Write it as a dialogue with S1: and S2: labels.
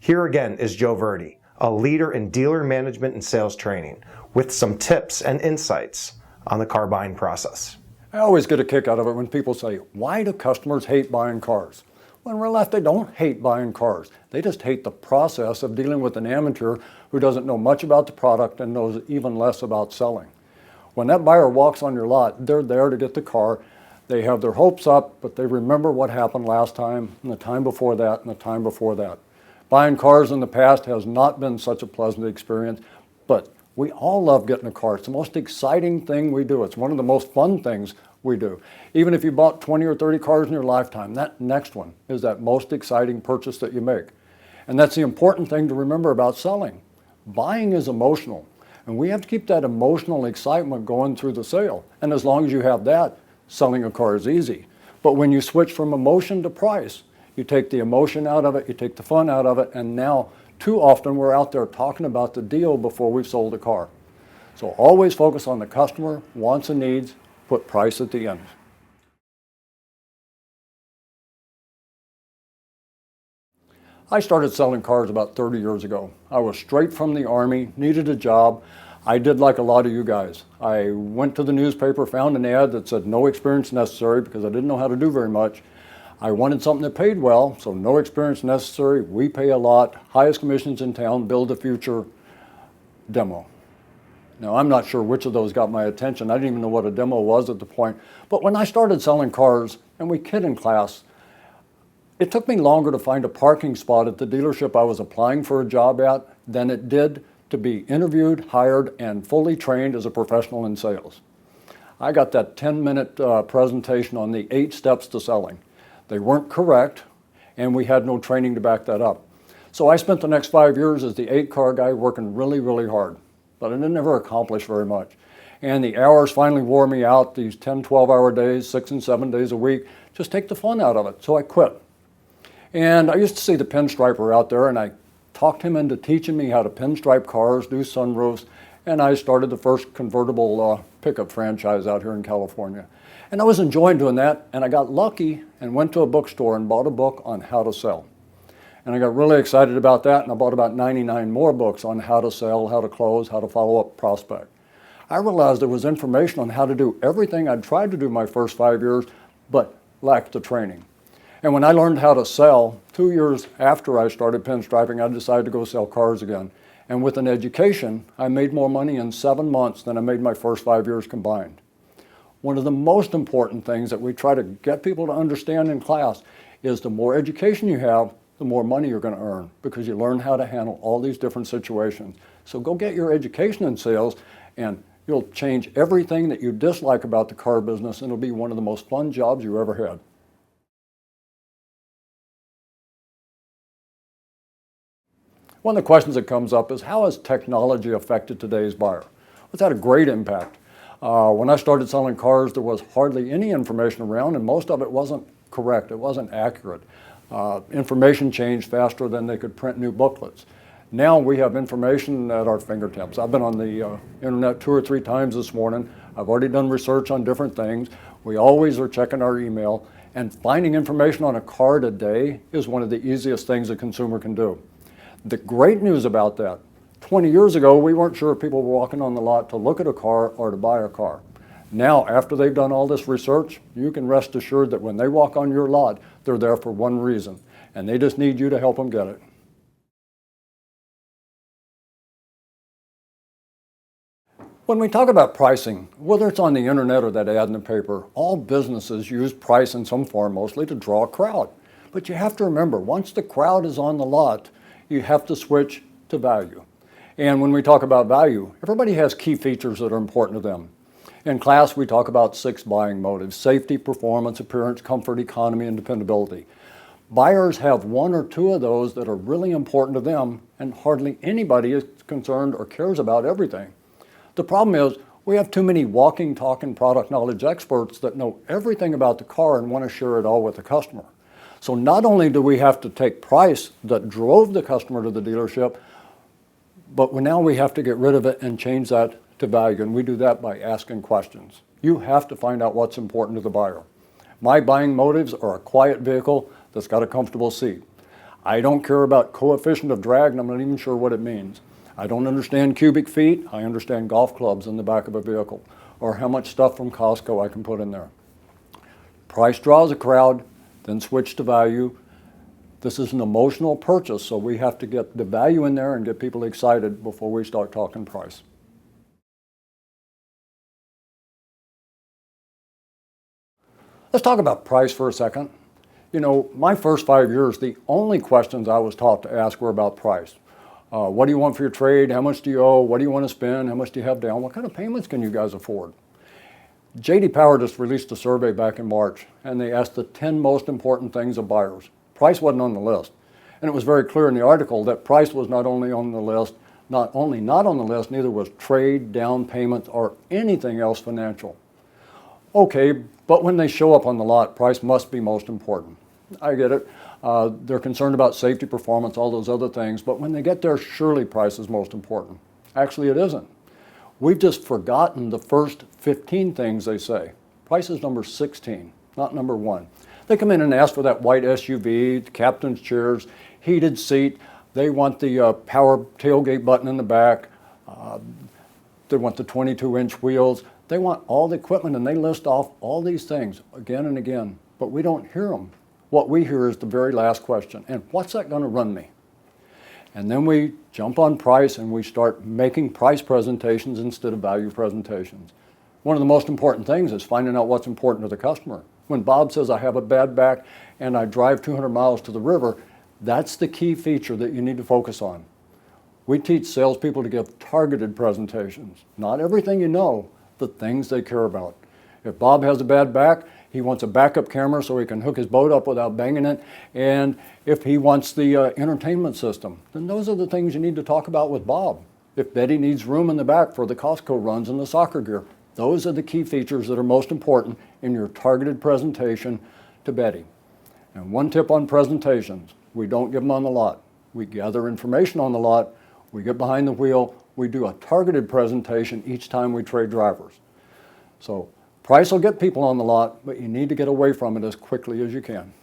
S1: Here again is Joe Verde, a leader in dealer management and sales training, with some tips and insights on the car buying process.
S2: I always get a kick out of it when people say, why do customers hate buying cars? Well, in real life, they don't hate buying cars. They just hate the process of dealing with an amateur who doesn't know much about the product and knows even less about selling. When that buyer walks on your lot, they're there to get the car. They have their hopes up, but they remember what happened last time, and the time before that, and the time before that. Buying cars in the past has not been such a pleasant experience, but we all love getting a car. It's the most exciting thing we do. It's one of the most fun things we do. Even if you bought 20 or 30 cars in your lifetime, that next one is that most exciting purchase that you make. And that's the important thing to remember about selling. Buying is emotional, and we have to keep that emotional excitement going through the sale. And as long as you have that, selling a car is easy. But when you switch from emotion to price, you take the emotion out of it, you take the fun out of it, and now too often we're out there talking about the deal before we've sold a car. So always focus on the customer, wants and needs, put price at the end. I started selling cars about 30 years ago. I was straight from the Army, needed a job. I did like a lot of you guys. I went to the newspaper, found an ad that said no experience necessary because I didn't know how to do very much. I wanted something that paid well, so no experience necessary, we pay a lot, highest commissions in town, build a future, demo. Now, I'm not sure which of those got my attention. I didn't even know what a demo was at the point. But when I started selling cars, and we kid in class, it took me longer to find a parking spot at the dealership I was applying for a job at than it did to be interviewed, hired, and fully trained as a professional in sales. I got that 10-minute presentation on the 8 steps to selling. They weren't correct, and we had no training to back that up. So I spent the next 5 years as the 8-car guy working really, really hard, but I didn't ever accomplish very much. And the hours finally wore me out, these 10, 12-hour days, 6 and 7 days a week, just take the fun out of it. So I quit. And I used to see the pinstriper out there, and I talked him into teaching me how to pinstripe cars, do sunroofs, and I started the first convertible pickup franchise out here in California. And I was enjoying doing that, and I got lucky and went to a bookstore and bought a book on how to sell. And I got really excited about that, and I bought about 99 more books on how to sell, how to close, how to follow up prospect. I realized there was information on how to do everything I'd tried to do my first 5 years, but lacked the training. And when I learned how to sell, 2 years after I started pinstriping, I decided to go sell cars again. And with an education, I made more money in 7 months than I made my first 5 years combined. One of the most important things that we try to get people to understand in class is the more education you have, the more money you're going to earn because you learn how to handle all these different situations. So go get your education in sales and you'll change everything that you dislike about the car business, and it'll be one of the most fun jobs you ever had. One of the questions that comes up is, how has technology affected today's buyer? It's had a great impact. When I started selling cars, there was hardly any information around, and most of it wasn't correct. It wasn't accurate. Information changed faster than they could print new booklets. Now we have information at our fingertips. I've been on the internet 2 or 3 times this morning. I've already done research on different things. We always are checking our email, and finding information on a car today is one of the easiest things a consumer can do. The great news about that, 20 years ago, we weren't sure if people were walking on the lot to look at a car or to buy a car. Now, after they've done all this research, you can rest assured that when they walk on your lot, they're there for one reason, and they just need you to help them get it. When we talk about pricing, whether it's on the internet or that ad in the paper, all businesses use price in some form, mostly to draw a crowd. But you have to remember, once the crowd is on the lot, you have to switch to value. And when we talk about value, everybody has key features that are important to them. In class, we talk about 6 buying motives: safety, performance, appearance, comfort, economy, and dependability. Buyers have 1 or 2 of those that are really important to them, and hardly anybody is concerned or cares about everything. The problem is, we have too many walking, talking product knowledge experts that know everything about the car and want to share it all with the customer. So not only do we have to take price that drove the customer to the dealership, but now we have to get rid of it and change that to value, and we do that by asking questions. You have to find out what's important to the buyer. My buying motives are a quiet vehicle that's got a comfortable seat. I don't care about coefficient of drag, and I'm not even sure what it means. I don't understand cubic feet. I understand golf clubs in the back of a vehicle, or how much stuff from Costco I can put in there. Price draws a crowd, then switch to value. This is an emotional purchase, so we have to get the value in there and get people excited before we start talking price. Let's talk about price for a second. You know, my first 5 years, the only questions I was taught to ask were about price. What do you want for your trade? How much do you owe? What do you want to spend? How much do you have down? What kind of payments can you guys afford? J.D. Power just released a survey back in March, and they asked the 10 most important things of buyers. Price wasn't on the list. And it was very clear in the article that price was not only on the list, not only not on the list, neither was trade, down payments, or anything else financial. Okay, but when they show up on the lot, price must be most important. I get it. They're concerned about safety, performance, all those other things, but when they get there, surely price is most important. Actually, it isn't. We've just forgotten the first 15 things they say. Price is number 16, not number 1. They come in and ask for that white SUV, captain's chairs, heated seat. They want the power tailgate button in the back. They want the 22-inch wheels. They want all the equipment, and they list off all these things again and again, but we don't hear them. What we hear is the very last question, and what's that going to run me? And then we jump on price and we start making price presentations instead of value presentations. One of the most important things is finding out what's important to the customer. When Bob says, I have a bad back and I drive 200 miles to the river, that's the key feature that you need to focus on. We teach salespeople to give targeted presentations. Not everything you know, the things they care about. If Bob has a bad back, he wants a backup camera so he can hook his boat up without banging it. And if he wants the entertainment system, then those are the things you need to talk about with Bob. If Betty needs room in the back for the Costco runs and the soccer gear, those are the key features that are most important in your targeted presentation to Betty. And one tip on presentations, we don't give them on the lot. We gather information on the lot, we get behind the wheel, we do a targeted presentation each time we trade drivers. So price will get people on the lot, but you need to get away from it as quickly as you can.